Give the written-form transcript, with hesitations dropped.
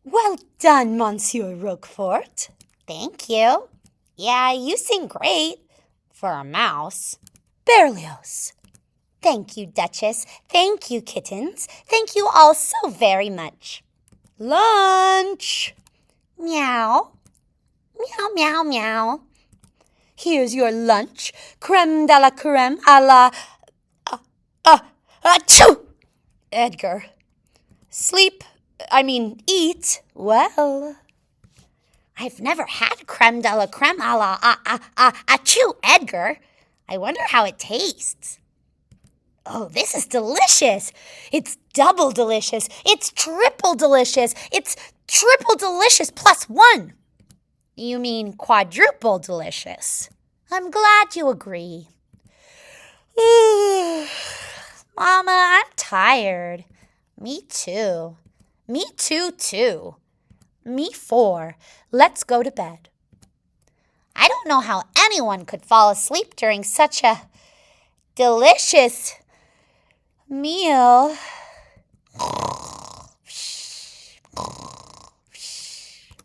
Well done, Monsieur Roquefort. Thank you. Yeah, you sing great for a mouse. Berlioz. Thank you, Duchess. Thank you, Kittens. Thank you all so very much. Lunch. Meow. Meow, meow, meow. Here's your lunch. Creme de la creme a la... achoo! Edgar. Eat well. I've never had creme de la creme a la achoo, Edgar. I wonder how it tastes. Oh, this is delicious. It's double delicious. It's triple delicious. It's triple delicious plus one. You mean quadruple delicious. I'm glad you agree. Mama, I'm tired. Me too. Me too. Me 4. Let's go to bed. I don't know how anyone could fall asleep during such a delicious meal.